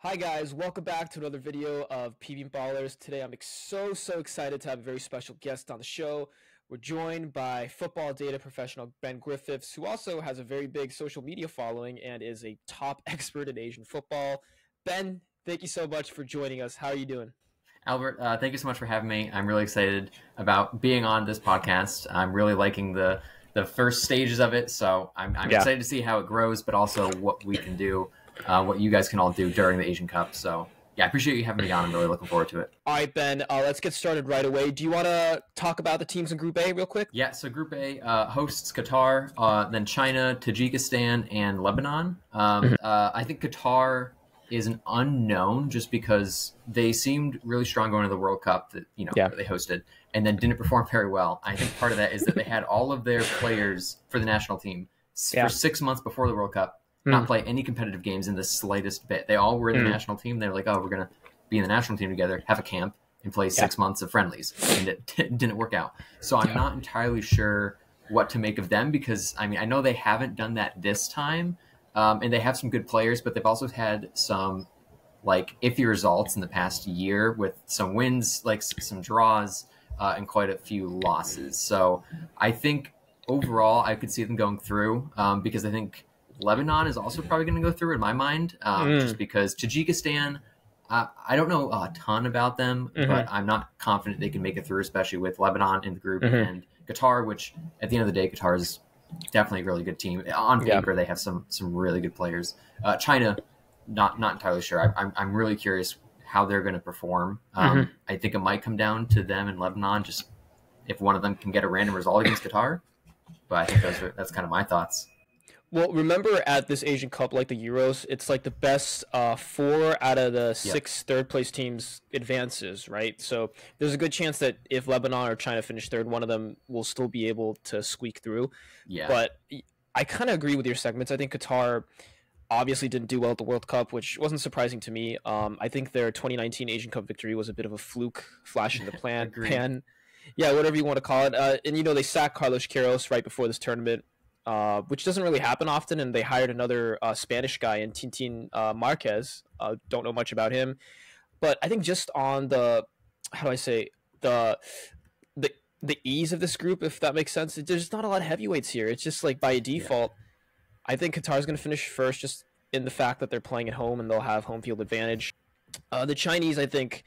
Hi guys, welcome back to another video of PB Ballers. Today I'm so excited to have a very special guest on the show. We're joined by football data professional Ben Griffis, who also has a very big social media following and is a top expert in Asian football. Ben, thank you so much for joining us. How are you doing? Albert, thank you so much for having me. I'm really excited about being on this podcast. I'm really liking the first stages of it, so I'm excited to see how it grows, but also what we can do, what you guys can all do during the Asian Cup. So yeah, I appreciate you having me on. I'm really looking forward to it. All right, Ben, let's get started right away. Do you want to talk about the teams in Group A real quick? Yeah, so Group A hosts Qatar, then China, Tajikistan, and Lebanon. I think Qatar is an unknown just because they seemed really strong going to the World Cup that that they hosted and then didn't perform very well. I think part of that is that they had all of their players for the national team for 6 months before the World Cup not play any competitive games in the slightest bit. They all were in the national team. They were like, oh, we're going to be in the national team together, have a camp, and play 6 months of friendlies. And it didn't work out. So I'm not entirely sure what to make of them because, I know they haven't done that this time. And they have some good players, but they've also had some iffy results in the past year with some wins, some draws, and quite a few losses. So I think overall I could see them going through because I think Lebanon is also probably going to go through in my mind, just because Tajikistan, I don't know a ton about them, but I'm not confident they can make it through, especially with Lebanon in the group and Qatar, which at the end of the day, Qatar is definitely a really good team. On paper, they have some really good players. China, not entirely sure. I'm really curious how they're going to perform. I think it might come down to them and Lebanon, just if one of them can get a random result against Qatar. But I think that's kind of my thoughts. Well, remember at this Asian Cup, like the Euros, it's like the best 4 out of the 6 third-place teams advances, right? So there's a good chance that if Lebanon or China finish third, one of them will still be able to squeak through. Yeah. But I kind of agree with your segments. I think Qatar obviously didn't do well at the World Cup, which wasn't surprising to me. I think their 2019 Asian Cup victory was a bit of a fluke, flash in the pan. Yeah, whatever you want to call it. And, they sacked Carlos Queiroz right before this tournament. Which doesn't really happen often, and they hired another Spanish guy in Tintin Marquez. Don't know much about him, but I think just on the ease of this group, if that makes sense, there's not a lot of heavyweights here. It's just like by default, I think Qatar's going to finish first, just in the fact that they're playing at home and they'll have home field advantage. The Chinese, I think,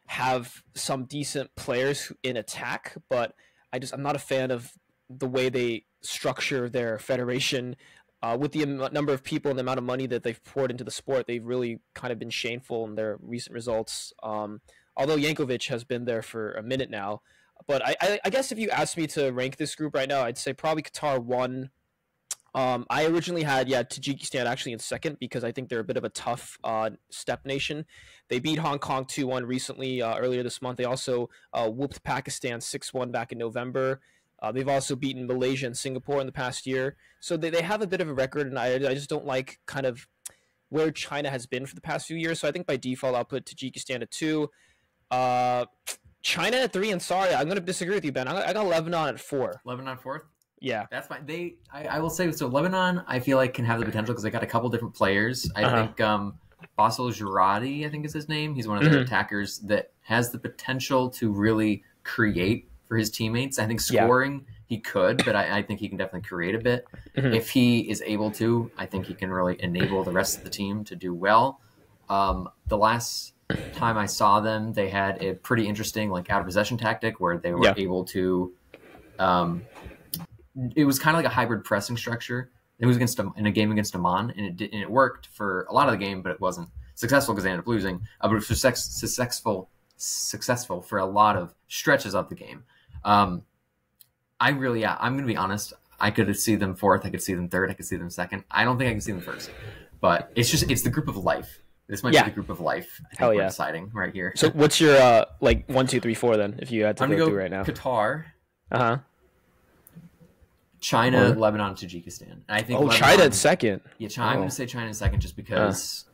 have some decent players in attack, but I'm not a fan of the way they structure their federation with the number of people and the amount of money that they've poured into the sport. They've really kind of been shameful in their recent results. Although Yankovic has been there for a minute now, but I guess if you asked me to rank this group right now, I'd say probably Qatar 1. I originally had Tajikistan actually in second because I think they're a bit of a tough step nation. They beat Hong Kong 2-1 recently earlier this month. They also whooped Pakistan 6-1 back in November. They've also beaten Malaysia and Singapore in the past year. So they have a bit of a record, and I just don't like kind of where China has been for the past few years. So I think by default, I'll put Tajikistan at 2. China at 3, and sorry, I'm going to disagree with you, Ben. I got Lebanon at 4. Lebanon 4th? Yeah. That's fine. I will say, so Lebanon, I feel like can have the potential because they got a couple different players. I think Bassel Girardi, I think is his name. He's one of their attackers that has the potential to really create for his teammates. I think scoring he could, but I think he can definitely create a bit. If he is able to, I think he can really enable the rest of the team to do well. The last time I saw them, they had a pretty interesting out of possession tactic where they were able to it was kind of like a hybrid pressing structure. It was in a game against Oman, and it worked for a lot of the game, but it wasn't successful because they ended up losing. But it was successful for a lot of stretches of the game. I'm going to be honest. I could see them 4th. I could see them 3rd. I could see them 2nd. I don't think I can see them 1st. But it's the group of life. This might be the group of life. I think we're deciding right here. So what's your 1, 2, 3, 4 then? If you had to go through right now, Qatar, China, Lebanon, Tajikistan. And I think China in 2nd. Yeah, China. I'm going to say China in 2nd just because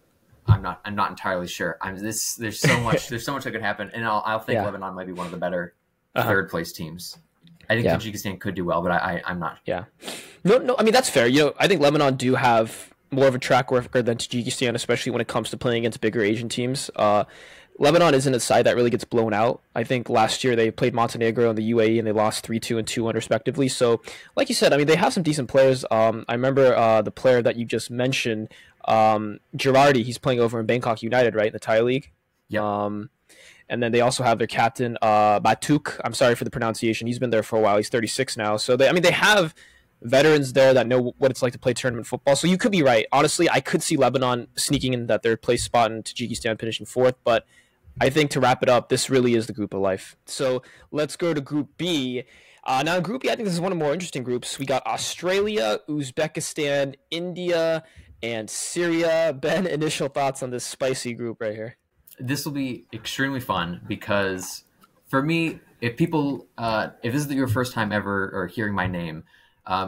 I'm not entirely sure. There's so much that could happen, and I'll think Lebanon might be one of the better 3rd place teams. I think Tajikistan could do well, but I'm not. Yeah. No. I mean, that's fair. I think Lebanon do have more of a track record than Tajikistan, especially when it comes to playing against bigger Asian teams. Lebanon isn't a side that really gets blown out. I think last year they played Montenegro and the UAE and they lost 3-2 and 2-1 respectively. So, like you said, I mean, they have some decent players. I remember the player that you just mentioned, Girardi. He's playing over in Bangkok United, right, in the Thai league. Yeah. And then they also have their captain, Batuk. I'm sorry for the pronunciation. He's been there for a while. He's 36 now. So, they have veterans there that know what it's like to play tournament football. So you could be right. Honestly, I could see Lebanon sneaking in that third place spot and Tajikistan finishing fourth. But I think to wrap it up, this really is the group of life. So let's go to Group B. Now, in Group B, I think this is one of the more interesting groups. We got Australia, Uzbekistan, India, and Syria. Ben, initial thoughts on this spicy group right here? This will be extremely fun because for me, if this is your first time ever or hearing my name,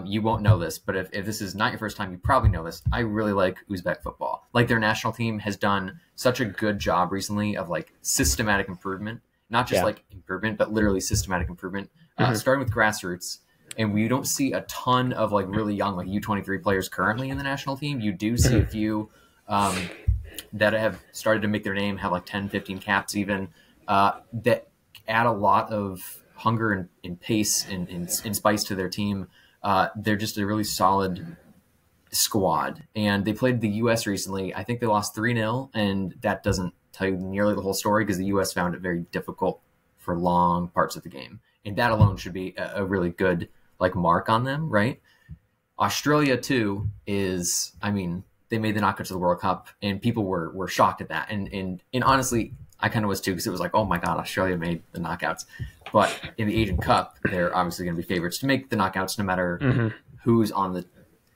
you won't know this, but if this is not your first time, you probably know this. I really like Uzbek football. Like their national team has done such a good job recently of like systematic improvement, not just like improvement, but literally systematic improvement, starting with grassroots. And we don't see a ton of like really young, like U23 players currently in the national team. You do see a few that have started to make their name, have like 10, 15 caps even, that add a lot of hunger and pace and spice to their team. They're just a really solid squad. And they played the U.S. recently. I think they lost 3-0, and that doesn't tell you nearly the whole story because the U.S. found it very difficult for long parts of the game. And that alone should be a really good like mark on them, right? Australia, too, is, I mean, they made the knockouts of the World Cup, and people were shocked at that. And honestly, I kind of was too, because it was like, oh my God, Australia made the knockouts. But in the Asian Cup, they're obviously going to be favorites to make the knockouts, no matter who's on the.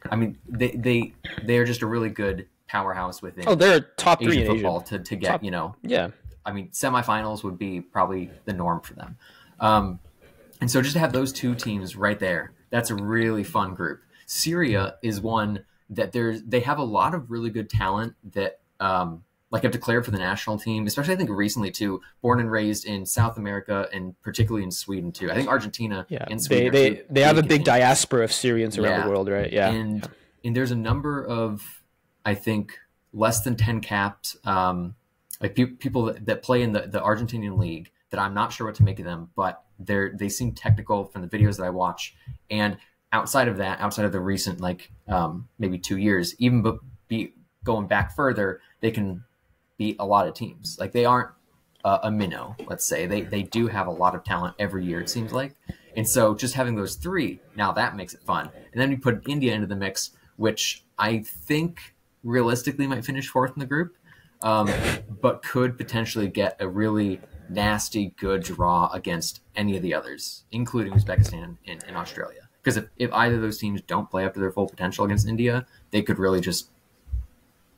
I mean, they are just a really good powerhouse within. Oh, they're top three Asian in football Asia. to get, Yeah. I mean, semifinals would be probably the norm for them. And so just to have those two teams right there, that's a really fun group. Syria is one that they have a lot of really good talent that like have declared for the national team, especially I think recently too, born and raised in South America and particularly in Sweden too. I think Argentina and Sweden. They have a big diaspora of Syrians around the world, right? Yeah. And there's a number of, I think, less than 10 capped like people that play in the Argentinian league that I'm not sure what to make of them, but they seem technical from the videos that I watch. And outside of that, outside of the recent like maybe 2 years, even going back further, they can beat a lot of teams. Like they aren't a minnow, let's say. They do have a lot of talent every year, it seems like. And so just having those three, now that makes it fun. And then we put India into the mix, which I think realistically might finish fourth in the group, but could potentially get a really nasty good draw against any of the others, including Uzbekistan and Australia. Because if either of those teams don't play up to their full potential against India, they could really just,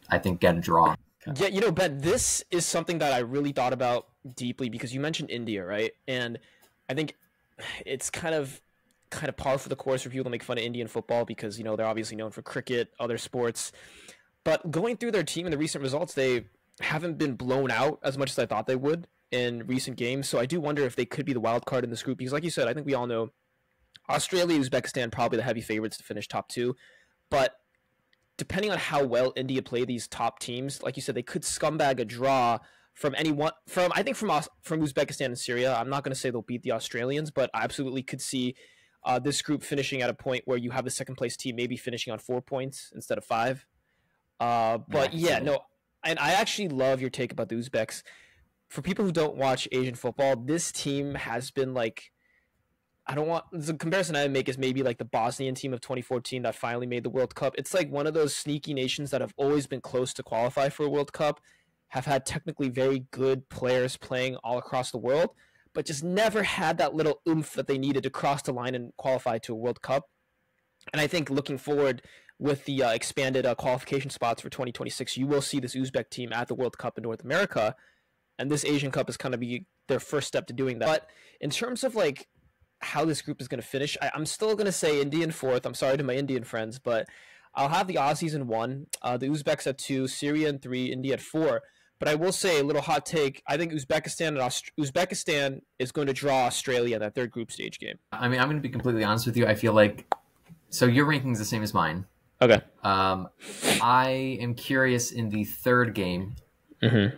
I think, get a draw. Yeah, Ben, this is something that I really thought about deeply because you mentioned India, right? And I think it's kind of par for the course for people to make fun of Indian football because, they're obviously known for cricket, other sports. But going through their team in the recent results, they haven't been blown out as much as I thought they would in recent games. So I do wonder if they could be the wild card in this group because, like you said, I think we all know Australia, Uzbekistan, probably the heavy favorites to finish top two. But depending on how well India play these top teams, like you said, they could scumbag a draw from anyone from Uzbekistan and Syria. I'm not going to say they'll beat the Australians, but I absolutely could see this group finishing at a point where you have the second place team maybe finishing on 4 points instead of 5. But and I actually love your take about the Uzbeks. For people who don't watch Asian football, this team has been like, the comparison I make is maybe like the Bosnian team of 2014 that finally made the World Cup. It's like one of those sneaky nations that have always been close to qualify for a World Cup, have had technically very good players playing all across the world, but just never had that little oomph that they needed to cross the line and qualify to a World Cup. And I think looking forward with the expanded qualification spots for 2026, you will see this Uzbek team at the World Cup in North America, and this Asian Cup is kind of be their first step to doing that. But in terms of like how this group is going to finish, I'm still going to say India in fourth. I'm sorry to my Indian friends, but I'll have the Aussies in 1, the Uzbeks at 2, Syria in 3, India at 4. But I will say a little hot take. I think Uzbekistan is going to draw Australia in that third group stage game. I mean, I'm going to be completely honest with you. I feel like, so your ranking is the same as mine. Okay. I am curious in the third game. Mm-hmm.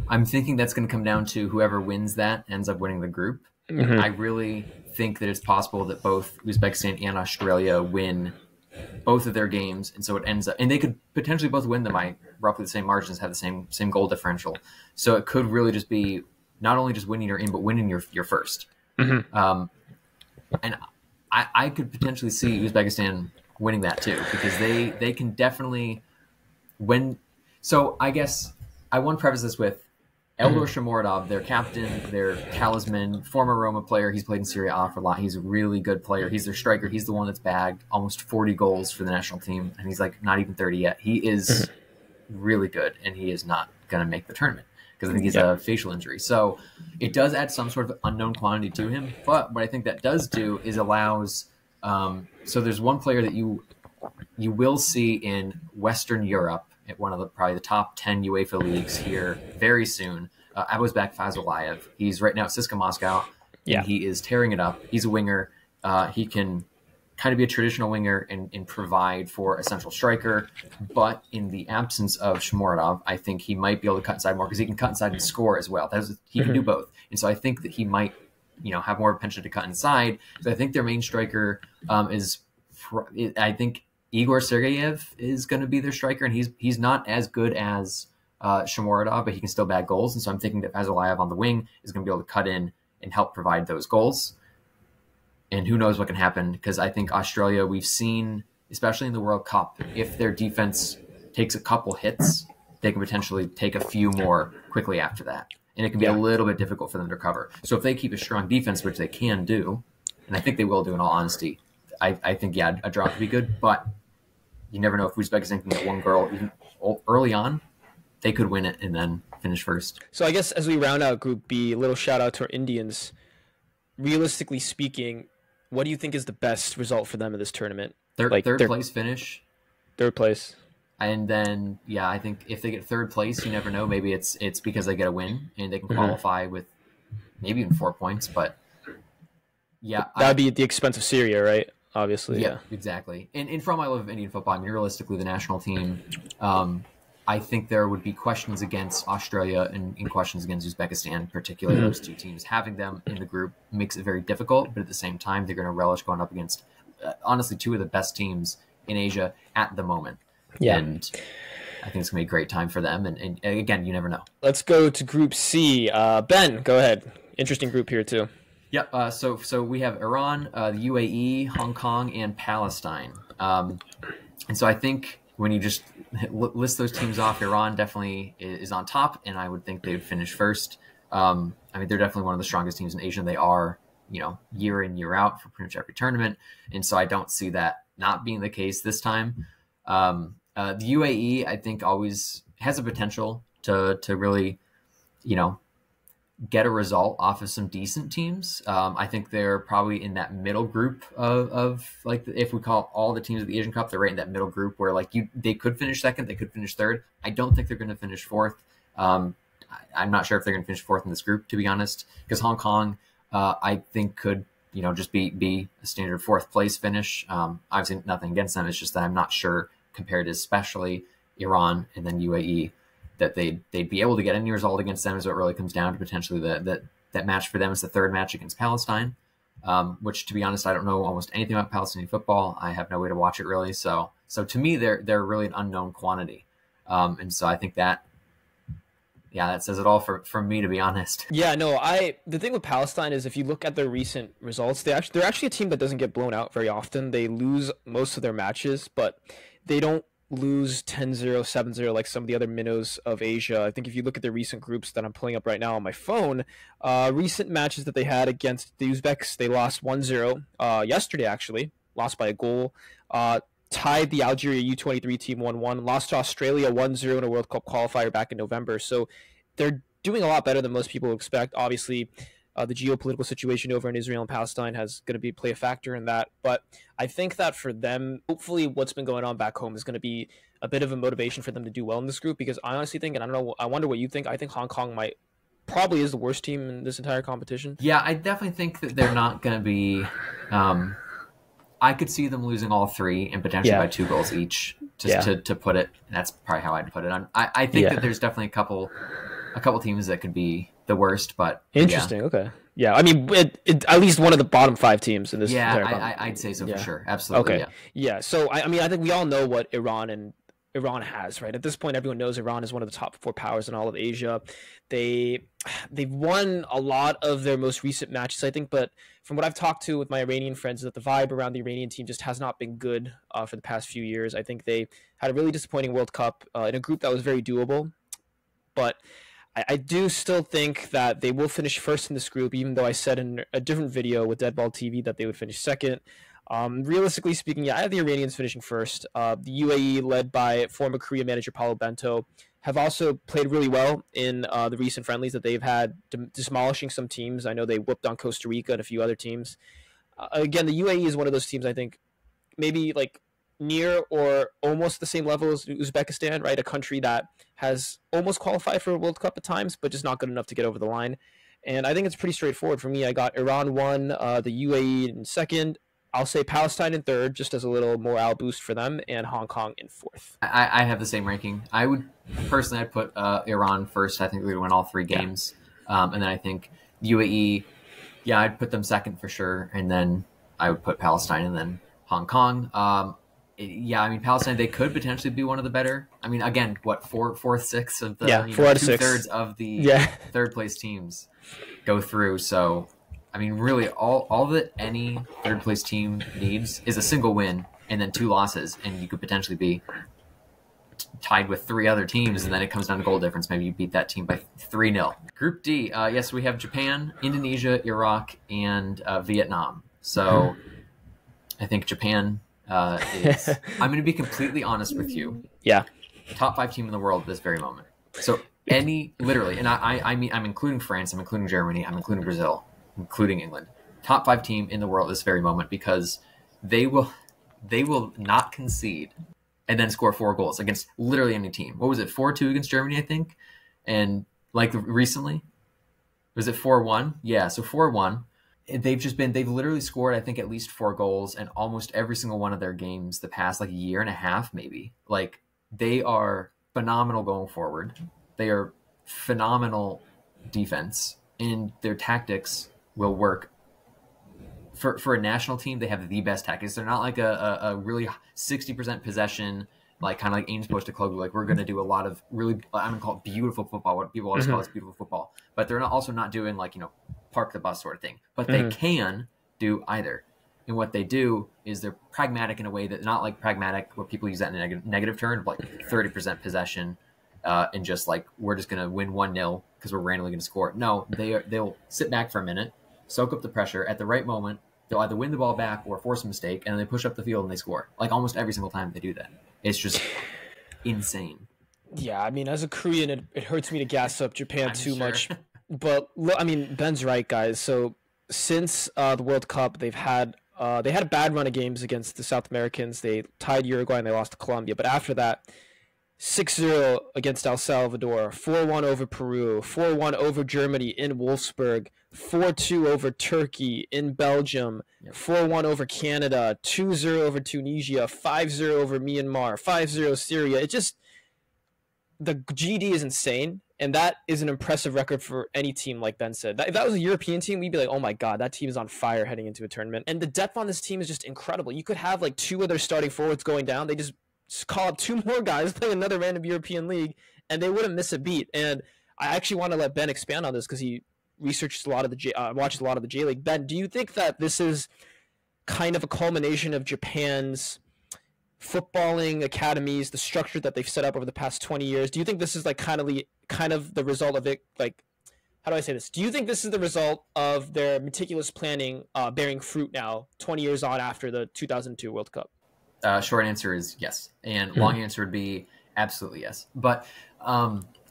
I'm thinking that's going to come down to whoever wins that ends up winning the group. Mm-hmm. I really think that it's possible that both Uzbekistan and Australia win both of their games, and so it ends up, and they could potentially both win them by roughly the same margins, have the same goal differential. So it could really just be not only just winning your in, but winning your first. Mm-hmm. And I could potentially see Uzbekistan winning that too, because they can definitely win. So I guess I want to preface this with Eldor Shomurodov, their captain, their talisman, former Roma player. He's played in Serie A for a lot. He's a really good player. He's their striker. He's the one that's bagged almost 40 goals for the national team, and he's like not even 30 yet. He is really good, and he is not going to make the tournament because I think he's a facial injury. So it does add some sort of unknown quantity to him. But what I think that does do is allows so there's one player that you will see in Western Europe at one of the probably the top 10 UEFA leagues here very soon. Abuzbek Fazulayev. He's right now at CSKA Moscow. And he is tearing it up. He's a winger. He can kind of be a traditional winger and provide for a central striker. But in the absence of Shomurodov, I think he might be able to cut inside more because he can cut inside and score as well. He can do both. And so I think that he might, have more penchant to cut inside. So I think their main striker I think Igor Sergeyev is going to be their striker, and he's not as good as Shomurodov, but he can still bag goals. And so I'm thinking that Fazulayev on the wing is going to be able to cut in and help provide those goals. And who knows what can happen, because I think Australia, we've seen, especially in the World Cup, if their defense takes a couple hits, they can potentially take a few more quickly after that. And it can be a little bit difficult for them to recover. So if they keep a strong defense, which they can do, and I think they will do in all honesty, I think, a draw could be good, but you never know if Uzbekistan can get one goal early on, they could win it and then finish first. So I guess as we round out Group B, a little shout out to our Indians. Realistically speaking, what do you think is the best result for them in this tournament? Third place finish. Third place. And then, I think if they get third place, you never know. Maybe it's because they get a win and they can qualify with maybe even 4 points. But that would be at the expense of Syria, right? Obviously, yeah. Exactly. And from my love of Indian football, I mean, realistically, the national team, I think there would be questions against Australia and questions against Uzbekistan, particularly those two teams. Having them in the group makes it very difficult, but at the same time, they're going to relish going up against, honestly, two of the best teams in Asia at the moment. Yeah. And I think it's going to be a great time for them. And again, you never know. Let's go to Group C. Ben, go ahead. Interesting group here, too. Yep. So we have Iran, the UAE, Hong Kong, and Palestine. And so I think when you just list those teams off, Iran definitely is on top, and I would think they would finish first. I mean, they're definitely one of the strongest teams in Asia. They are, year in, year out for pretty much every tournament. And so I don't see that not being the case this time. The UAE, I think, always has a potential to really, get a result off of some decent teams. I think they're probably in that middle group of like, if we call all the teams of the Asian Cup, they're right in that middle group where they could finish second, they could finish third. I don't think they're going to finish fourth. I'm not sure if they're going to finish fourth in this group, to be honest, because Hong Kong, I think could, just be a standard fourth place finish. Obviously nothing against them. It's just that I'm not sure, compared to especially Iran and then UAE, that they'd be able to get any result against them. Is what really comes down to potentially that match for them is the third match against Palestine, which, to be honest, I don't know almost anything about Palestinian football. I have no way to watch it really. So to me, they're really an unknown quantity. And so I think that says it all for me, to be honest. Yeah, no, the thing with Palestine is if you look at their recent results, they're actually a team that doesn't get blown out very often. They lose most of their matches, but they don't lose 10-0, 7-0 like some of the other minnows of Asia. I think if you look at the recent groups that I'm pulling up right now on my phone, recent matches that they had against the Uzbeks, they lost 1-0 yesterday, actually, lost by a goal. Tied the Algeria U23 team 1-1, lost to Australia 1-0 in a World Cup qualifier back in November. So they're doing a lot better than most people expect. Obviously, the geopolitical situation over in Israel and Palestine has going to play a factor in that. But I think that for them, hopefully what's been going on back home is going to be a bit of a motivation for them to do well in this group, because I honestly think, and I don't know, I wonder what you think, I think Hong Kong probably is the worst team in this entire competition. Yeah, I definitely think that they're not going to be I could see them losing all three and potentially by 2 goals each, just to put it. That's probably how I'd put it. I think that there's definitely a couple teams that could be the worst, but interesting. Okay. Yeah, I mean, at least one of the bottom 5 teams in this. Yeah, I'd say so for sure. Absolutely. Okay. Yeah. So I mean, I think we all know what Iran has, right? At this point, everyone knows Iran is one of the top 4 powers in all of Asia. They've won a lot of their most recent matches, I think, but from what I've talked to with my Iranian friends, is that the vibe around the Iranian team just has not been good for the past few years. I think they had a really disappointing World Cup in a group that was very doable, but I do still think that they will finish first in this group, even though I said in a different video with Deadball TV that they would finish second. Realistically speaking, I have the Iranians finishing first. The UAE, led by former Korea manager Paulo Bento, have also played really well in the recent friendlies that they've had, demolishing some teams. I know they whooped on Costa Rica and a few other teams. Again, the UAE is one of those teams, I think, maybe like near or almost the same level as Uzbekistan, right? A country that has almost qualified for a World Cup at times, but just not good enough to get over the line. And I think it's pretty straightforward for me. I got Iran 1, the UAE in second. I'll say Palestine in third, just as a little morale boost for them, and Hong Kong in fourth. I have the same ranking. I would personally, I'd put Iran first. I think we would win all 3 games. And then I think UAE, I'd put them second for sure. And then I would put Palestine and then Hong Kong. I mean, Palestine, they could potentially be one of the better. I mean, again, what, fourth, sixth of the 4 out of 6. 2/3 of the third place teams go through. So, I mean, really, all that any third place team needs is a single win and then 2 losses, and you could potentially be tied with 3 other teams, and then it comes down to goal difference. Maybe you beat that team by 3-0. Group D, yes, we have Japan, Indonesia, Iraq, and Vietnam. So, I think Japan. I'm going to be completely honest with you. Yeah. Top 5 team in the world at this very moment. So literally, and I mean, I'm including France, I'm including Germany, I'm including Brazil, including England. Top 5 team in the world at this very moment, because they will not concede and then score 4 goals against literally any team. What was it? 4-2 against Germany, I think. And like recently, was it 4-1? Yeah. So 4-1. They've literally scored, I think, at least 4 goals in almost every single one of their games the past like year and a half, maybe. Like, they are phenomenal going forward. They are phenomenal defense, and their tactics will work. For a national team, they have the best tactics. They're not like a really 60% possession, like kind of like Ames Postecoglou. Like, we're going to do a lot of really, I'm going to call it beautiful football. What people always call it beautiful football. But they're also not doing like, park the bus sort of thing. But they can do either. And what they do is they're pragmatic in a way that, not like pragmatic where people use that in a negative term, like 30% possession and just like, we're just going to win 1-0 because we're randomly going to score. No, they'll sit back for a minute, soak up the pressure. At the right moment, they'll either win the ball back or force a mistake, and then they push up the field and they score. Like, almost every single time they do that. It's just insane. Yeah, I mean, as a Korean, it hurts me to gas up Japan too much. But I mean, Ben's right, guys. So since the World Cup, they had a bad run of games against the South Americans. They tied Uruguay and they lost to Colombia. But after that, 6-0 against El Salvador, 4-1 over Peru, 4-1 over Germany in Wolfsburg, 4-2 over Turkey in Belgium, 4-1 over Canada, 2-0 over Tunisia, 5-0 over Myanmar, 5-0 Syria. The GD is insane. And that is an impressive record for any team, like Ben said. If that was a European team, we'd be like, oh my God, that team is on fire heading into a tournament. And the depth on this team is just incredible. You could have like 2 of their starting forwards going down. They just call up 2 more guys playing another random European league, and they wouldn't miss a beat. And I actually want to let Ben expand on this because he researches a lot of watches a lot of the J League. Ben, do you think that this is kind of a culmination of Japan's footballing academies, the structure that they've set up over the past 20 years? Do you think this is like kind of the result of it? Like, how do I say this? Do you think this is the result of their meticulous planning bearing fruit now, 20 years on after the 2002 World Cup? Short answer is yes. And long answer would be absolutely yes. But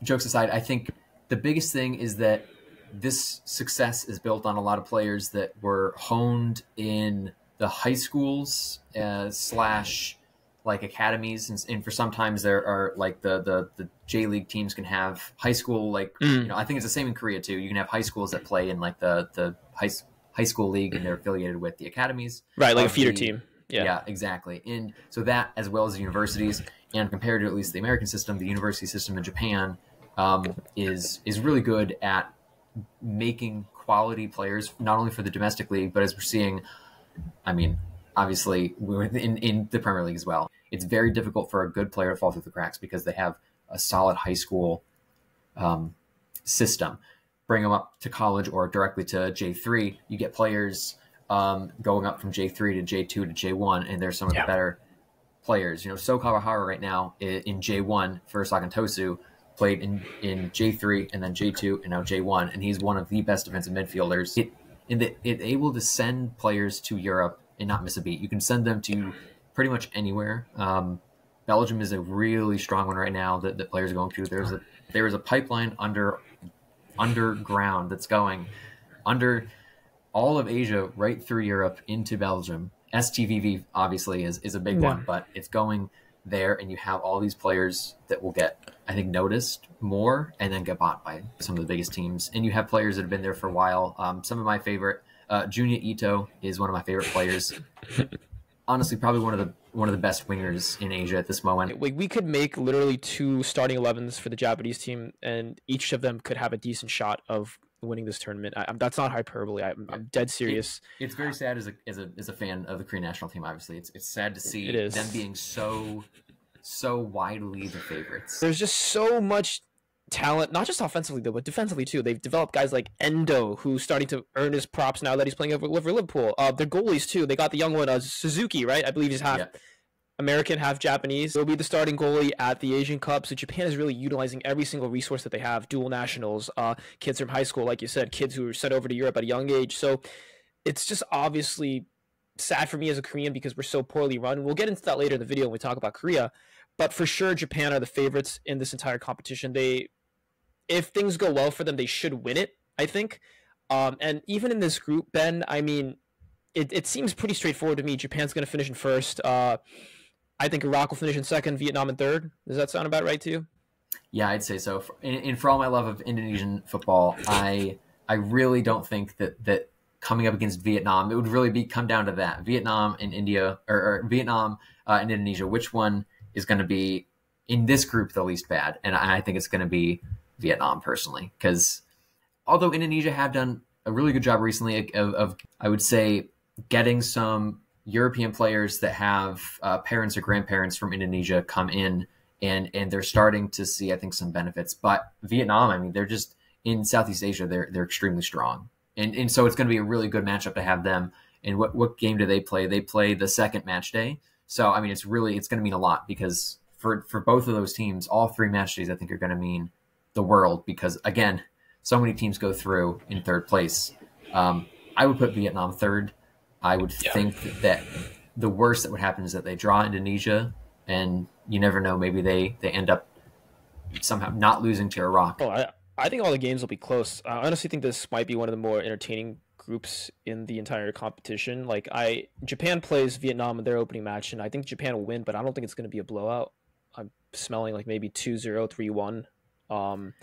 jokes aside, I think the biggest thing is that this success is built on a lot of players that were honed in the high schools slash like academies, and for sometimes there are like the J League teams can have high school, like I think it's the same in Korea too. You can have high schools that play in like the high school league, and they're affiliated with the academies, right? Like a feeder team. Yeah. Yeah, exactly. And so that, as well as the universities, and compared to at least the American system, the university system in Japan is really good at making quality players, not only for the domestic league, but as we're seeing, I mean, obviously in the Premier League as well. It's very difficult for a good player to fall through the cracks because they have a solid high school system. Bring them up to college or directly to J3, you get players going up from J3 to J2 to J1, and they're some of the better players. You know, So Kawahara right now in J1 for Sakantosu played in J3 and then J2 and now J1, and he's one of the best defensive midfielders. It's able to send players to Europe and not miss a beat. You can send them to pretty much anywhere. Belgium is a really strong one right now that players are going to. There is a pipeline underground that's going under all of Asia right through Europe into Belgium. STVV obviously is a big one, but it's going there, and you have all these players that will get, I think, noticed more and then get bought by some of the biggest teams. And you have players that have been there for a while. Some of my favorite, Junya Ito is one of my favorite players. Honestly, probably one of the best wingers in Asia at this moment. We could make literally 2 starting 11s for the Japanese team, and each of them could have a decent shot of winning this tournament. That's not hyperbole. I'm dead serious. It's very sad as a fan of the Korean national team. Obviously, it's sad to see them being so widely the favorites. There's just so much talent, not just offensively though, but defensively too. They've developed guys like Endo, who's starting to earn his props now that he's playing over Liverpool. Their goalies too. They got the young one, Suzuki, right? I believe he's half American, half Japanese. He'll be the starting goalie at the Asian Cup. So Japan is really utilizing every single resource that they have. Dual nationals, kids from high school, like you said, kids who were sent over to Europe at a young age. So it's just obviously sad for me as a Korean because we're so poorly run. We'll get into that later in the video when we talk about Korea. But for sure, Japan are the favorites in this entire competition. If things go well for them, they should win it, I think. And even in this group, Ben, I mean, it seems pretty straightforward to me. Japan's going to finish in first. I think Iraq will finish in second, Vietnam in third. Does that sound about right to you? Yeah, I'd say so. And for all my love of Indonesian football, I really don't think that coming up against Vietnam, it would really come down to that. Vietnam and India, or Vietnam and Indonesia, which one is going to be in this group the least bad? And I think it's going to be Vietnam personally, because although Indonesia have done a really good job recently of I would say, getting some European players that have parents or grandparents from Indonesia come in, and they're starting to see, I think, some benefits. But Vietnam, I mean, they're just in Southeast Asia, they're extremely strong, and so it's going to be a really good matchup to have them. And what game do they play? They play the second match day. So I mean, it's going to mean a lot, because for both of those teams, all 3 match days I think are going to mean the world, because again, so many teams go through in third place. I would put Vietnam third. I would think that the worst that would happen is that they draw Indonesia, and you never know, maybe they end up somehow not losing to Iraq. Oh, I think all the games will be close. I honestly think this might be one of the more entertaining groups in the entire competition. Japan plays Vietnam in their opening match, and I think Japan will win, but I don't think it's going to be a blowout. I'm smelling like maybe 2-0, 3-1.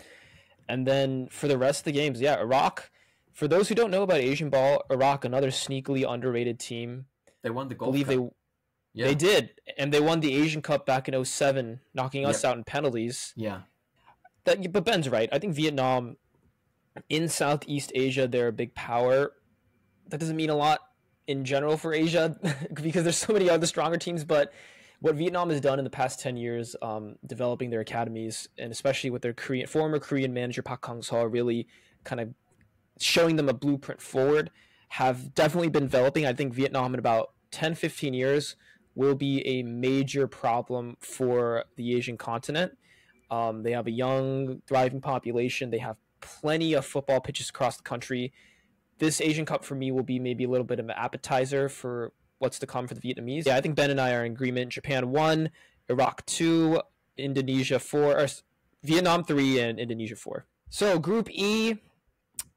And then for the rest of the games, Iraq. For those who don't know about Asian ball, Iraq, another sneakily underrated team. They won the Gold Cup. They did, and they won the Asian Cup back in 2007, knocking us out in penalties. Yeah. But Ben's right. I think Vietnam, in Southeast Asia, they're a big power. That doesn't mean a lot in general for Asia because there's so many other stronger teams. But what Vietnam has done in the past 10 years, developing their academies, and especially with their former Korean manager Park Hang-seo, really kind of showing them a blueprint forward, have definitely been developing. I think Vietnam in about 10, 15 years will be a major problem for the Asian continent. They have a young, thriving population. They have plenty of football pitches across the country. This Asian Cup for me will be maybe a little bit of an appetizer for what's to come for the Vietnamese. Yeah, I think Ben and I are in agreement. Japan 1, Iraq 2, Indonesia 4, or Vietnam 3, and Indonesia 4. So Group E,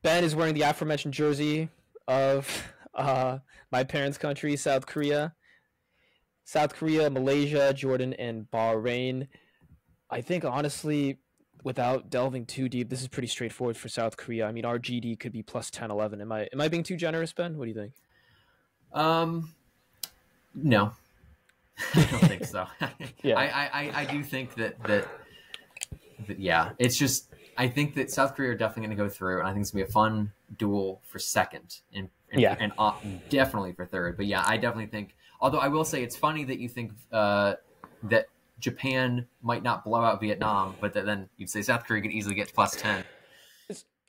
Ben is wearing the aforementioned jersey of my parents' country, South Korea. South Korea, Malaysia, Jordan, and Bahrain. I think, honestly, without delving too deep, this is pretty straightforward for South Korea. I mean, our GD could be plus 10, 11. Am I being too generous, Ben? What do you think? No, I don't think so. Yeah. I do think that yeah, it's just I think that South Korea are definitely going to go through, and I think it's going to be a fun duel for second and definitely for third. But yeah, I definitely think. Although I will say it's funny that you think that Japan might not blow out Vietnam, but that then you'd say South Korea could easily get +10.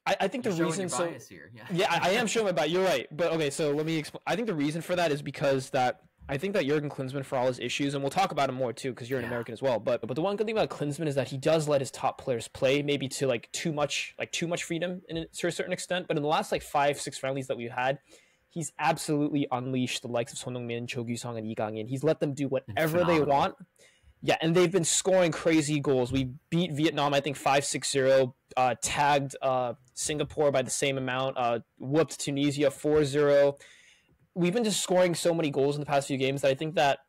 I think the reason bias here. I am showing my bias. You're right, but okay. So let me explain. I think the reason for that is because that I think that Jurgen Klinsmann, for all his issues, and we'll talk about him more too, because you're an American as well. But the one good thing about Klinsmann is that he does let his top players play, maybe to too much freedom to a certain extent. But in the last 5-6 friendlies that we've had, he's absolutely unleashed the likes of Son Heung-min, Cho Gyu-sung, and Lee Gang-in. He's let them do whatever they want. Yeah, and they've been scoring crazy goals. We beat Vietnam, I think 5-6-0, tagged Singapore by the same amount, whooped Tunisia 4-0. We've been just scoring so many goals in the past few games that I think that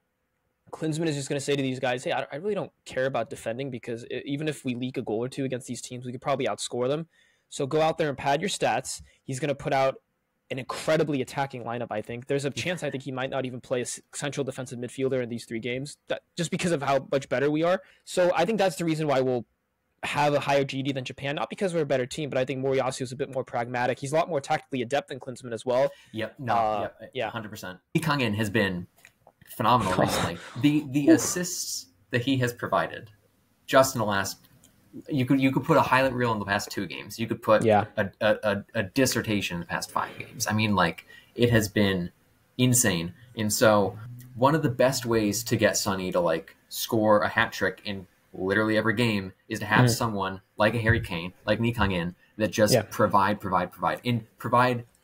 Klinsmann is just going to say to these guys, hey, I really don't care about defending, because even if we leak a goal or two against these teams, we could probably outscore them. So go out there and pad your stats. He's going to put out an incredibly attacking lineup, I think. There's a chance I think he might not even play a central defensive midfielder in these 3 games, just because of how much better we are. So I think that's the reason why we'll have a higher GD than Japan, not because we're a better team, but I think Moriyasu is a bit more pragmatic. He's a lot more tactically adept than Klinsmann as well. Yep, 100%. Lee Kang-in has been phenomenal recently. The assists that he has provided just in the last, you could put a highlight reel in the past 2 games. You could put a dissertation in the past 5 games. I mean, it has been insane. And so one of the best ways to get Sonny to score a hat trick in literally every game is to have someone like a Harry Kane, like Lee Kang-in, that just provide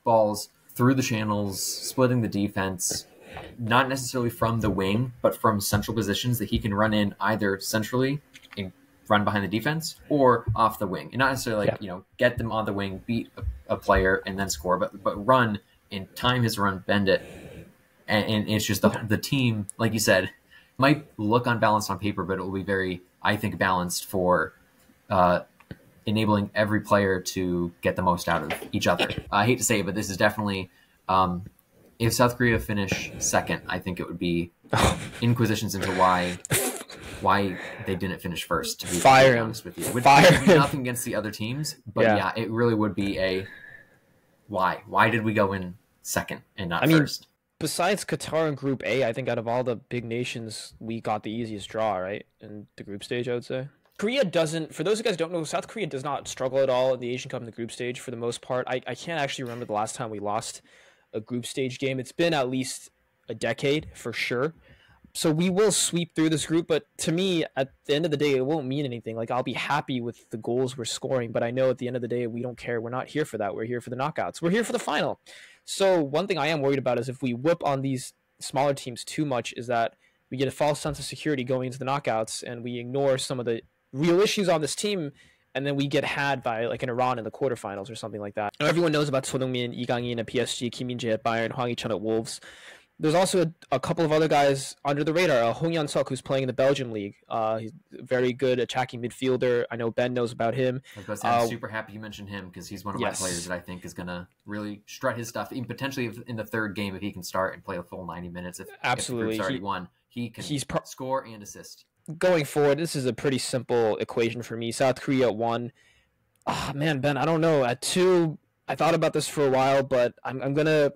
balls through the channels, splitting the defense, not necessarily from the wing, but from central positions that he can run in either centrally and run behind the defense or off the wing, and not necessarily get them on the wing, beat a player and then score, but run and time his run, bend it, and it's just the team, like you said, might look unbalanced on paper, but it will be very, I think, balanced for enabling every player to get the most out of each other. I hate to say it, but this is definitely, if South Korea finish second, I think it would be inquisitions into why they didn't finish first. To be honest with you, nothing against the other teams, but it really would be a why. Why did we go in second and not first? Besides Qatar in Group A, I think out of all the big nations, we got the easiest draw, right? In the group stage, I would say. Korea doesn't, for those of you guys who don't know, South Korea does not struggle at all in the Asian Cup in the group stage for the most part. I can't actually remember the last time we lost a group stage game. It's been at least a decade for sure. So we will sweep through this group, but to me, at the end of the day, it won't mean anything. I'll be happy with the goals we're scoring, but I know at the end of the day, we don't care. We're not here for that. We're here for the knockouts. We're here for the final. So one thing I am worried about is if we whip on these smaller teams too much, is that we get a false sense of security going into the knockouts and we ignore some of the real issues on this team, and then we get had by an Iran in the quarterfinals or something like that. Everyone knows about Son Heung-min, Lee Gang-in at PSG, Kim Min-jae at Bayern, Hwang Hee-chan at Wolves. There's also a couple of other guys under the radar. Hong Yan-seok, who's playing in the Belgian league. He's a very good attacking midfielder. I know Ben knows about him. I'm super happy you mentioned him, because he's one of my players that I think is going to really strut his stuff. Even potentially in the third game, if he can start and play a full 90 minutes. If the group's already won, he can score and assist. Going forward, this is a pretty simple equation for me. South Korea at 1. Oh, man, Ben, I don't know. At 2, I thought about this for a while, but I'm going to...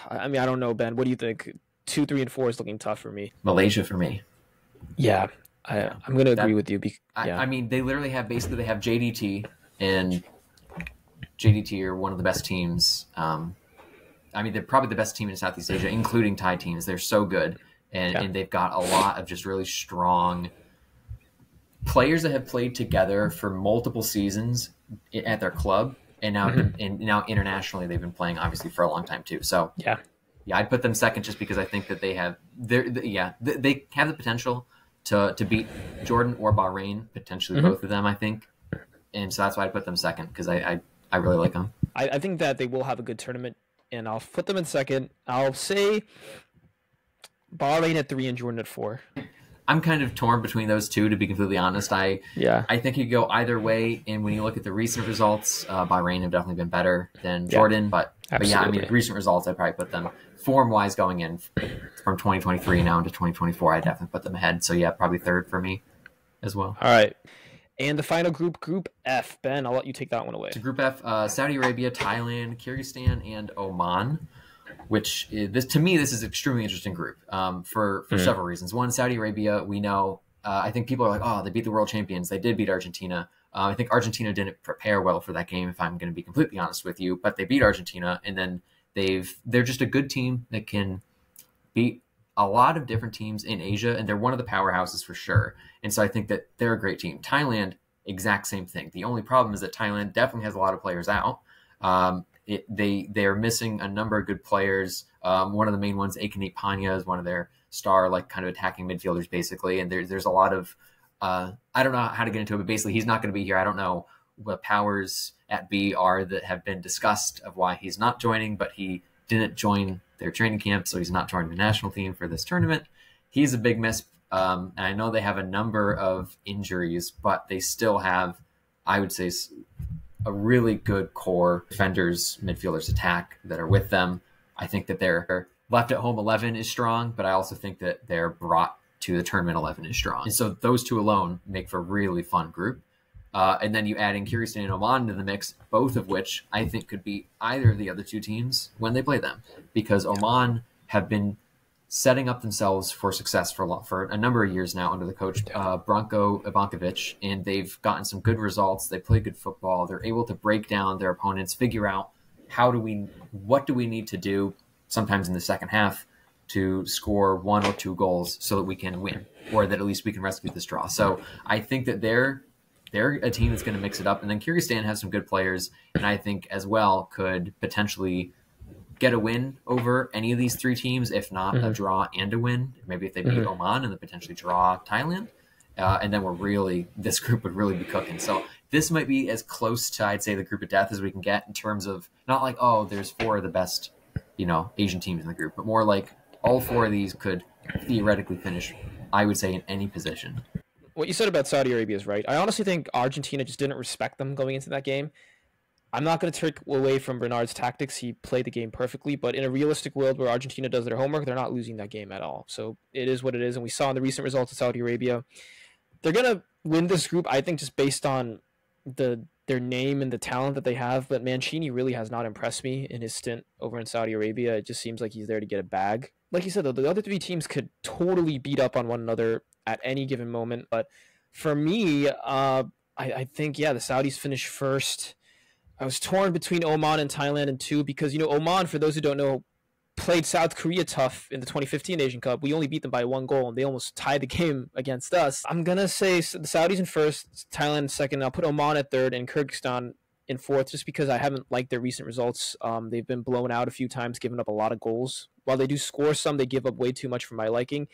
I mean, I don't know, Ben. What do you think? 2, 3, and 4 is looking tough for me. Malaysia for me. Yeah, I'm going to agree with you. I mean, they literally have JDT, and JDT are one of the best teams. I mean, they're probably the best team in Southeast Asia, including Thai teams. They're so good, and they've got a lot of just really strong players that have played together for multiple seasons at their club. And now internationally, they've been playing obviously for a long time too. So yeah, I'd put them second just because I think that they have they have the potential to beat Jordan or Bahrain, potentially both of them, I think. And so that's why I put them second, because I really like them. I think that they will have a good tournament, and I'll put them in second. I'll say Bahrain at 3 and Jordan at 4. I'm kind of torn between those two, to be completely honest. I think you go either way. And when you look at the recent results, Bahrain have definitely been better than Jordan. But yeah, I mean, recent results, I'd probably put them form-wise going in from 2023 now into 2024. I definitely put them ahead. So yeah, probably third for me as well. All right. And the final group, Group F. Ben, I'll let you take that one away. So Group F, Saudi Arabia, Thailand, Kyrgyzstan, and Oman. Which is, to me, this is an extremely interesting group for several reasons. One, Saudi Arabia, we know, I think people are like, oh, they beat the world champions. They did beat Argentina. I think Argentina didn't prepare well for that game, if I'm going to be completely honest with you. But they beat Argentina, and then they're just a good team that can beat a lot of different teams in Asia, and they're one of the powerhouses for sure. And so I think that they're a great team. Thailand, exact same thing. The only problem is that Thailand definitely has a lot of players out. They are missing a number of good players. One of the main ones, Akinite Panya, is one of their star, like, kind of attacking midfielders, basically. And there's a lot of I don't know how to get into it, but basically he's not going to be here. I don't know what powers at B are that have been discussed of why he's not joining, but he didn't join their training camp, so he's not joining the national team for this tournament. He's a big miss. And I know they have a number of injuries, but they still have, I would say, a really good core defenders, midfielders, attack that are with them. I think that their left at home 11 is strong, but I also think that their brought to the tournament 11 is strong. And so those two alone make for a really fun group. And then you add in Kyrgyzstan and Oman into the mix, both of which I think could beat either of the other two teams when they play them, because Oman have been setting up themselves for success for a number of years now under the coach Branko Ivankovic, and they've gotten some good results. They play good football. They're able to break down their opponents, figure out what do we need to do sometimes in the second half to score 1 or 2 goals so that we can win, or that at least we can rescue this draw. So I think that they're a team that's going to mix it up. And then Kyrgyzstan has some good players, and I think as well could potentially get a win over any of these 3 teams, if not a draw and a win. Maybe if they beat Oman and then potentially draw Thailand. And then this group would really be cooking. So this might be as close to, I'd say, the group of death as we can get in terms of not like, oh, there's 4 of the best, Asian teams in the group, but more like all 4 of these could theoretically finish, I would say, in any position. What you said about Saudi Arabia is right. I honestly think Argentina just didn't respect them going into that game. I'm not going to take away from Bernard's tactics. He played the game perfectly, but in a realistic world where Argentina does their homework, they're not losing that game at all. So it is what it is, and we saw in the recent results of Saudi Arabia, they're going to win this group, I think, just based on their name and the talent that they have. But Mancini really has not impressed me in his stint over in Saudi Arabia. It just seems like he's there to get a bag. Like you said, though, the other 3 teams could totally beat up on one another at any given moment. But for me, I think, the Saudis finish first. I was torn between Oman and Thailand in 2 because, Oman, for those who don't know, played South Korea tough in the 2015 Asian Cup. We only beat them by 1 goal, and they almost tied the game against us. I'm going to say the Saudis in first, Thailand in second. I'll put Oman at third and Kyrgyzstan in fourth just because I haven't liked their recent results. They've been blown out a few times, giving up a lot of goals. While they do score some, they give up way too much for my liking.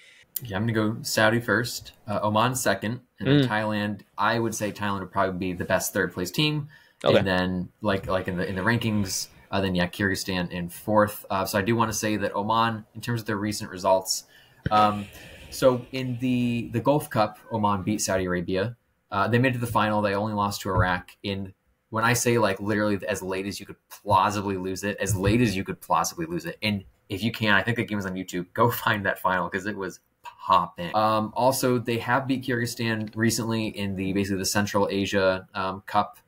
Yeah, I'm going to go Saudi first, Oman second, and then Thailand. I would say Thailand would probably be the best third-place team. Okay. And then, like in the rankings, then Kyrgyzstan in fourth. So I do want to say that Oman, in terms of their recent results, so in the Gulf Cup, Oman beat Saudi Arabia. They made it to the final. They only lost to Iraq. When I say literally as late as you could plausibly lose it, And if you can, I think the game was on YouTube. Go find that final because it was popping. Also, they have beat Kyrgyzstan recently in basically the Central Asia Cup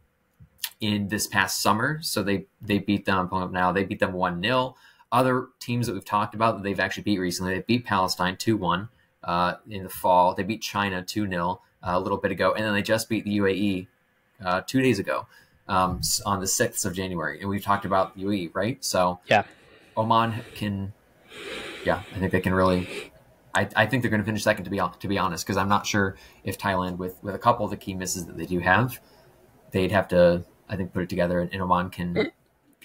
in this past summer. So they beat them, I'm pulling up now, they beat them 1-0. Other teams that we've talked about that they've actually beat recently, they beat Palestine 2-1 in the fall. They beat China 2-0 a little bit ago. And then they just beat the UAE 2 days ago on the 6th of January. And we've talked about UAE, right? So yeah, Oman can, I think they can really, I think they're going to finish second, to be honest, because I'm not sure if Thailand, with a couple of the key misses that they do have, they'd have to, I think, put it together, and Oman can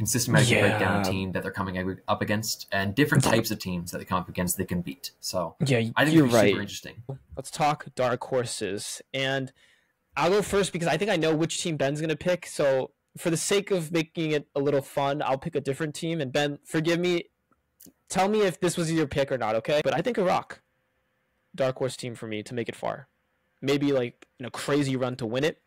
systematically break down a team that they're coming up against, and different types of teams that they come up against they can beat. So I think you're it's right. super interesting. Let's talk dark horses, and I'll go first because I think I know which team Ben's going to pick. So for the sake of making it a little fun, I'll pick a different team. And Ben, forgive me. Tell me if this was your pick or not, okay? But I think Iraq. dark horse team for me to make it far. Maybe like in a crazy run to win it.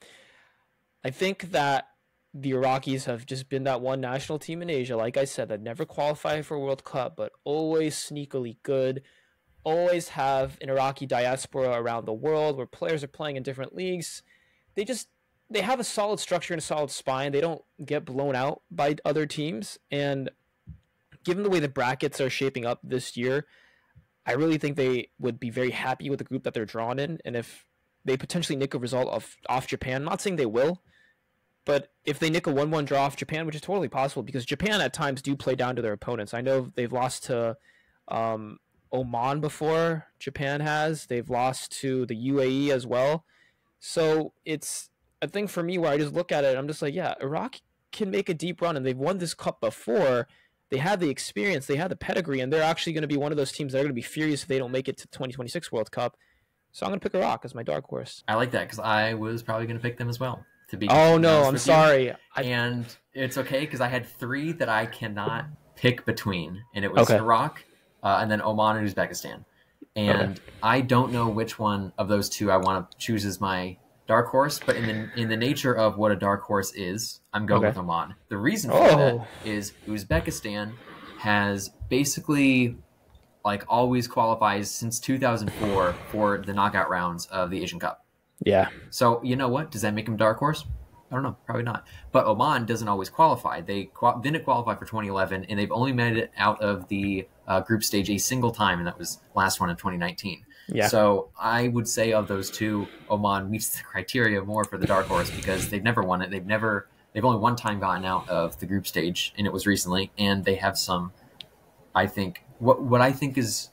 I think that the Iraqis have just been that one national team in Asia, like I said, that never qualify for a World Cup, but always sneakily good. Always have an Iraqi diaspora around the world where players are playing in different leagues. They just they have a solid structure and a solid spine. They don't get blown out by other teams. And given the way the brackets are shaping up this year, I really think they would be very happy with the group that they're drawn in. And if they potentially nick a result off Japan, I'm not saying they will, but if they nick a 1-1 draw off Japan, which is totally possible because Japan at times do play down to their opponents. I know they've lost to Oman before, Japan has. They've lost to the UAE as well. So it's a thing for me where I just look at it and I'm just like, yeah, Iraq can make a deep run and they've won this cup before. They have the experience, they have the pedigree, and they're actually going to be one of those teams that are going to be furious if they don't make it to the 2026 World Cup. So I'm going to pick Iraq as my dark horse. I like that because I was probably going to pick them as well. Oh, no, I'm sorry. And it's okay because I had 3 that I cannot pick between, and it was Iraq and then Oman and Uzbekistan. And I don't know which one of those 2 I want to choose as my dark horse, but in the nature of what a dark horse is, I'm going with Oman. The reason for that is Uzbekistan has basically like always qualifies since 2004 for the knockout rounds of the Asian Cup. Yeah. So you know what? Does that make them dark horse? I don't know. Probably not. But Oman doesn't always qualify. They didn't qualify for 2011, and they've only made it out of the group stage a single time, and that was last one in 2019. Yeah. So I would say of those 2, Oman meets the criteria more for the dark horse because they've never won it. They've only one time gotten out of the group stage, and it was recently. And they have some, I think, what I think is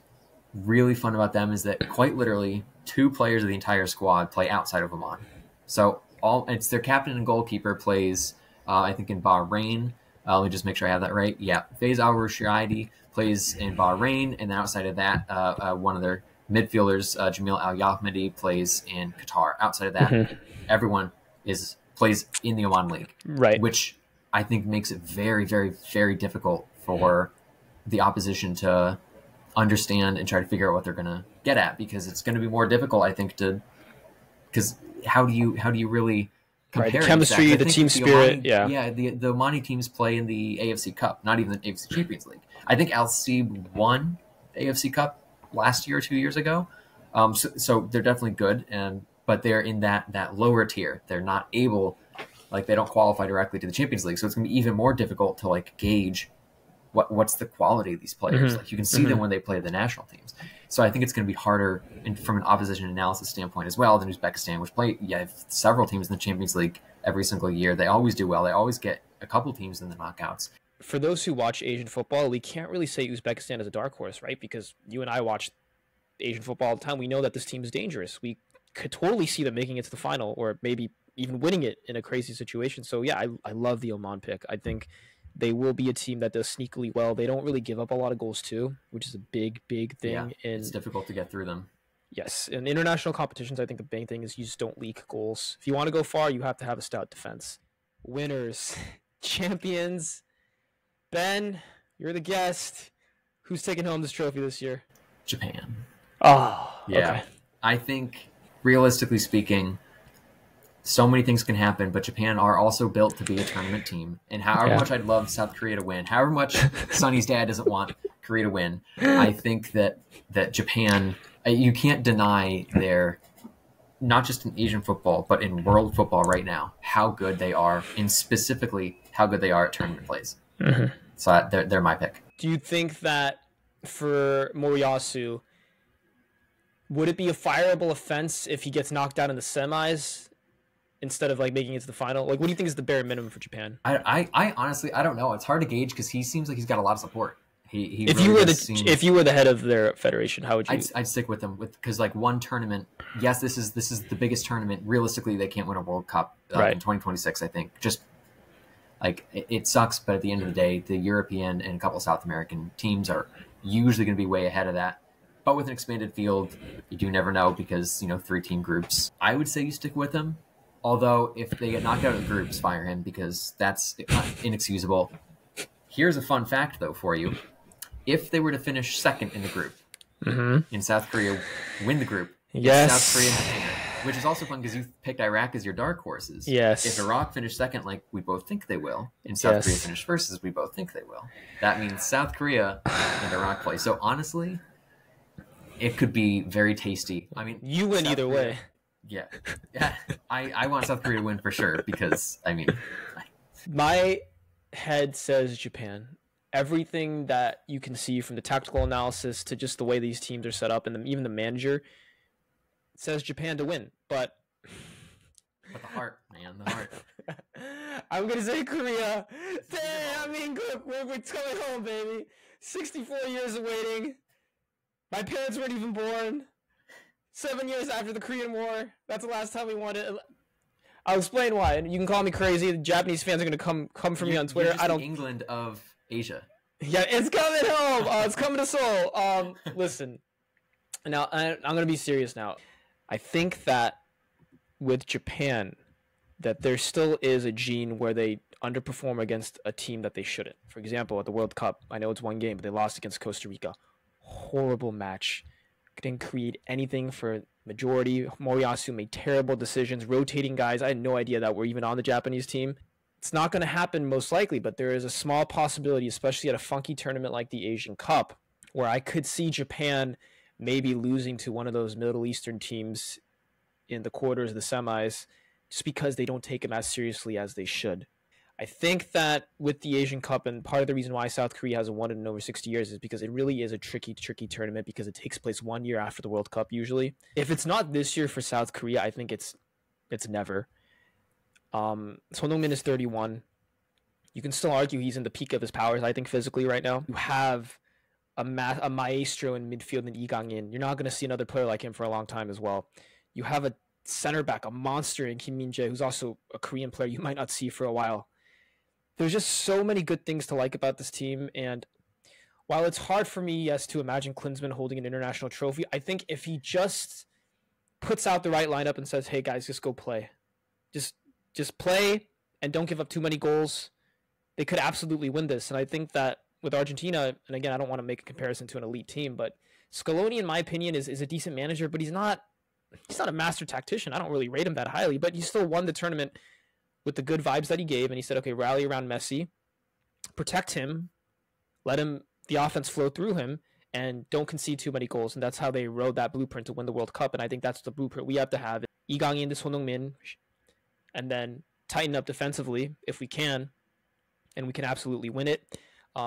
really fun about them is that quite literally 2 players of the entire squad play outside of Oman. So it's their captain and goalkeeper plays, I think, in Bahrain. Let me just make sure I have that right. Yeah, Faiz Al-Rushaidi plays in Bahrain, and then outside of that, one of their midfielders, Jamil Al-Yahmadi, plays in Qatar. Outside of that, everyone plays in the Oman League, right? Which I think makes it very, very, very difficult for the opposition to understand and try to figure out what they're going to get at, because it's going to be more difficult, I think, because how do you really compare the chemistry, the team spirit? The Omani teams play in the AFC Cup, not even the AFC Champions League. I think Al Seeb won the AFC Cup last year or 2 years ago, so they're definitely good, but they're in that lower tier. They're not able, like, they don't qualify directly to the Champions League, so it's going to be even more difficult to like gauge what's the quality of these players. Like, you can see them when they play the national teams. So I think it's going to be harder from an opposition analysis standpoint as well than Uzbekistan, which play several teams in the Champions League every single year. They always do well. They always get a couple teams in the knockouts. For those who watch Asian football, we can't really say Uzbekistan is a dark horse, right? Because you and I watch Asian football all the time. We know that this team is dangerous. We could totally see them making it to the final or maybe even winning it in a crazy situation. So yeah, I love the Oman pick. I think they will be a team that does sneakily well. They don't really give up a lot of goals too, which is a big thing. Yeah, it's difficult to get through them. Yes, in international competitions, I think the main thing is you just don't leak goals. If you want to go far, you have to have a stout defense. Winners, champions. Ben, you're the guest. Who's taking home this trophy this year? Japan. Oh, yeah. Okay. I think, realistically speaking, so many things can happen, but Japan are also built to be a tournament team. And however much I'd love South Korea to win, however much Sonny's dad doesn't want Korea to win, I think that Japan, you can't deny their, not just in Asian football, but in world football right now, how good they are, and specifically how good they are at tournament plays. So they're my pick. Do you think that for Moriyasu, would it be a fireable offense if he gets knocked out in the semis instead of like making it to the final? Like, what do you think is the bare minimum for Japan? I honestly, I don't know. It's hard to gauge because he seems like he's got a lot of support. If you were the head of their federation, how would you? I'd stick with them because like one tournament. Yes, this is the biggest tournament. Realistically, they can't win a World Cup in 2026. I think just like it sucks, but at the end of the day, the European and a couple of South American teams are usually going to be way ahead of that. But with an expanded field, you do never know because 3-team groups. I would say you stick with them. Although if they get knocked out of the groups, fire him because that's inexcusable. Here's a fun fact though for you: if they were to finish second in the group, in South Korea win the group. Yes. It's South Korea and Japan, which is also fun because you picked Iraq as your dark horses. Yes. If Iraq finished second, like we both think they will, and South Korea finished first, as we both think they will, that means South Korea and Iraq play. So honestly, it could be very tasty. I mean, you win either way. Yeah. I want South Korea to win for sure because, I mean... My head says Japan. Everything that you can see from the tactical analysis to just the way these teams are set up and even the manager says Japan to win. But the heart, man, the heart. I'm going to say Korea. Damn, I mean, good. We're coming home, baby. 64 years of waiting. My parents weren't even born. 7 years after the Korean War. That's the last time we won it. I'll explain why. And you can call me crazy. The Japanese fans are going to come for me on Twitter. I don't. England of Asia. Yeah, it's coming home. It's coming to Seoul. Listen. Now I'm going to be serious now. I think that with Japan, that there still is a gene where they underperform against a team that they shouldn't. For example, at the World Cup, I know it's one game, but they lost against Costa Rica. Horrible match. Didn't create anything for majority. Moriyasu made terrible decisions, rotating guys. I had no idea that we're even on the Japanese team. It's not going to happen most likely, but there is a small possibility, especially at a funky tournament like the Asian Cup, where I could see Japan maybe losing to one of those Middle Eastern teams in the quarters, the semis, just because they don't take them as seriously as they should. I think that with the Asian Cup, and part of the reason why South Korea hasn't won it in over 60 years is because it really is a tricky tournament because it takes place 1 year after the World Cup usually. If it's not this year for South Korea, I think it's never. Son Heung-min is 31. You can still argue he's in the peak of his powers, I think, physically right now. You have a maestro in midfield in Lee Gang-in. You're not going to see another player like him for a long time as well. You have a center back, a monster in Kim Min-jae, who's also a Korean player you might not see for a while. There's just so many good things to like about this team, and while it's hard for me, yes, to imagine Klinsmann holding an international trophy, I think if he just puts out the right lineup and says, hey guys, just go play. Just play and don't give up too many goals, they could absolutely win this. And I think that with Argentina, and again, I don't want to make a comparison to an elite team, but Scaloni, in my opinion, is a decent manager, but he's not a master tactician. I don't really rate him that highly, but he still won the tournament with the good vibes that he gave, and he said, okay, rally around Messi, protect him, let the offense flow through him, and don't concede too many goals. And that's how they rode that blueprint to win the World Cup, and I think that's the blueprint we have to have. Lee Gang-in to Son Heung-min, and then tighten up defensively if we can, and we can absolutely win it.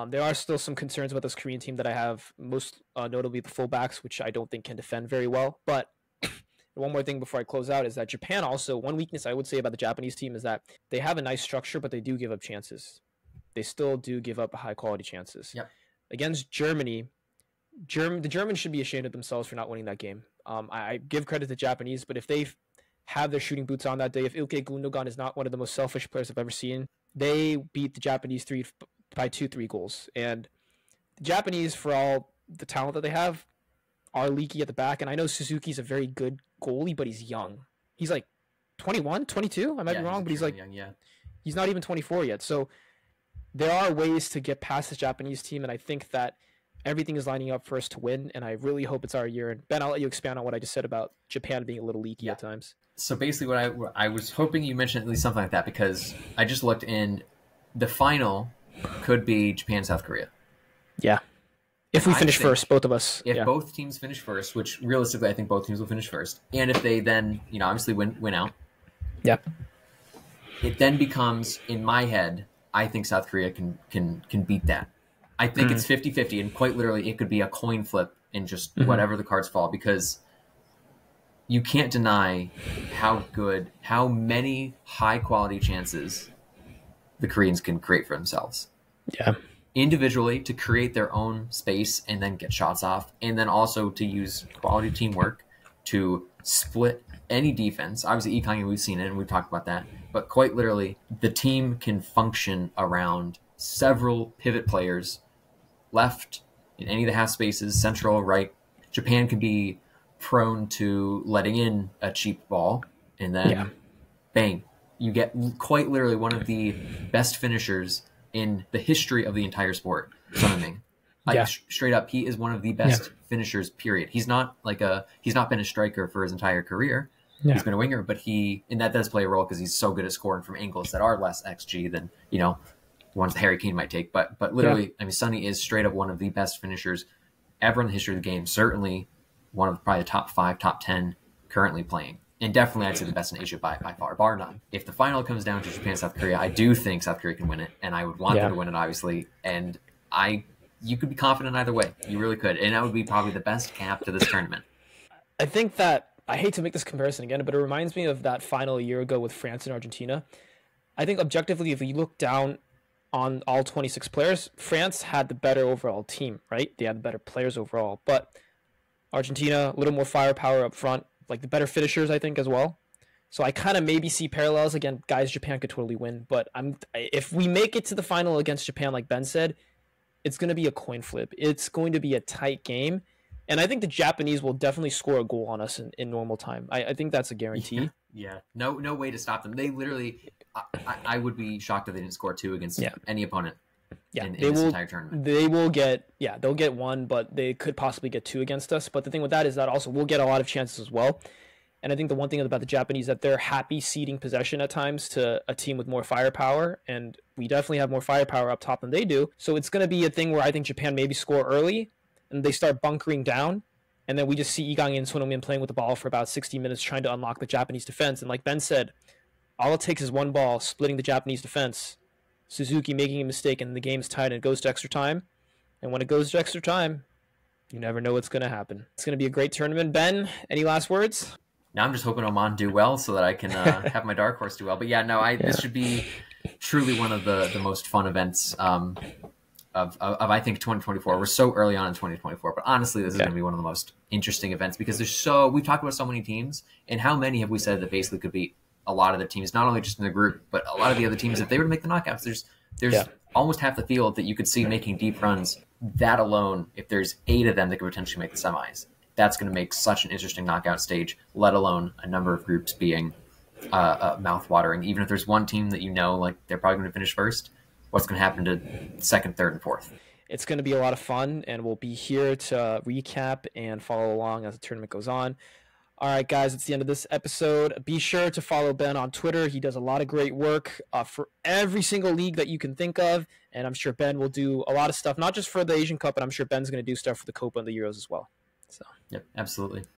There are still some concerns about this Korean team that I have, most notably the fullbacks, which I don't think can defend very well, but one more thing before I close out is that Japan also, one weakness I would say about the Japanese team is that they have a nice structure, but they do give up chances. They still do give up high quality chances. Yep. Against Germany, the Germans should be ashamed of themselves for not winning that game. I give credit to the Japanese, but if they have their shooting boots on that day, if Ilkay Gundogan is not one of the most selfish players I've ever seen, they beat the Japanese 3 goals. And the Japanese, for all the talent that they have, are leaky at the back. And I know Suzuki's a very good goalie, but he's young. He's like 21, 22? I might be wrong, but he's like young, yeah. He's not even 24 yet. So there are ways to get past this Japanese team, and I think that everything is lining up for us to win, and I really hope it's our year. And Ben, I'll let you expand on what I just said about Japan being a little leaky at times. So basically what I was hoping you mentioned at least something like that, because I just looked in, the final could be Japan-South Korea. Yeah. If we finish first, both of us. If both teams finish first, which realistically I think both teams will finish first, and if they then, obviously win out. Yeah. It then becomes, in my head, I think South Korea can beat that. I think it's 50-50, and quite literally it could be a coin flip and just whatever the cards fall, because you can't deny how many high quality chances the Koreans can create for themselves. Yeah. Individually to create their own space and then get shots off, and then also to use quality teamwork to split any defense. Obviously, Lee, we've seen it and we've talked about that, but quite literally, the team can function around several pivot players, left in any of the half spaces, central, right. Japan can be prone to letting in a cheap ball, and then bang, you get quite literally one of the best finishers in the history of the entire sport, Son Heung-min. Yeah. Straight up, he is one of the best finishers, period. He's not been a striker for his entire career. Yeah. He's been a winger, but and that does play a role because he's so good at scoring from angles that are less XG than, ones that Harry Kane might take. But literally, I mean, Sonny is straight up one of the best finishers ever in the history of the game. Certainly one of probably the top 5, top 10 currently playing. And definitely, I'd say the best in Asia by far, bar none. If the final comes down to Japan, South Korea, I do think South Korea can win it, and I would want them to win it, obviously. And you could be confident either way. You really could. And that would be probably the best cap to this tournament. I think that, I hate to make this comparison again, but it reminds me of that final a year ago with France and Argentina. I think objectively, if you look down on all 26 players, France had the better overall team, right? They had the better players overall. But Argentina, a little more firepower up front, like the better finishers, I think, as well. So I kind of maybe see parallels. Again, guys, Japan could totally win. But if we make it to the final against Japan, like Ben said, it's going to be a coin flip. It's going to be a tight game. And I think the Japanese will definitely score a goal on us in normal time. I think that's a guarantee. Yeah. No way to stop them. They literally, I would be shocked if they didn't score 2 against any opponent in this entire tournament. They'll get 1, but they could possibly get 2 against us. But the thing with that is that also we'll get a lot of chances as well. And I think the one thing about the Japanese that they're happy ceding possession at times to a team with more firepower, and we definitely have more firepower up top than they do. So it's going to be a thing where I think Japan maybe score early, and they start bunkering down, and then we just see Lee Gang and Son Heung-min playing with the ball for about 60 minutes trying to unlock the Japanese defense. And like Ben said, all it takes is one ball splitting the Japanese defense, Suzuki making a mistake, and the game's tied and it goes to extra time. And when it goes to extra time, you never know what's going to happen. It's going to be a great tournament. Ben, any last words? Now I'm just hoping Oman do well so that I can have my dark horse do well. But this should be truly one of the most fun events of I think 2024. We're so early on in 2024, but honestly, this is going to be one of the most interesting events because we've talked about so many teams, and how many have we said that basically could beat a lot of the teams, not only just in the group, but a lot of the other teams if they were to make the knockouts. There's almost half the field that you could see making deep runs. That alone, if there's 8 of them that could potentially make the semis, that's going to make such an interesting knockout stage, let alone a number of groups being mouth-watering. Even if there's one team that like they're probably going to finish first, what's going to happen to 2nd, 3rd, and 4th? It's going to be a lot of fun, and we'll be here to recap and follow along as the tournament goes on. All right, guys, it's the end of this episode. Be sure to follow Ben on Twitter. He does a lot of great work for every single league that you can think of, and I'm sure Ben will do a lot of stuff, not just for the Asian Cup, but I'm sure Ben's going to do stuff for the Copa and the Euros as well. So. Yep, absolutely.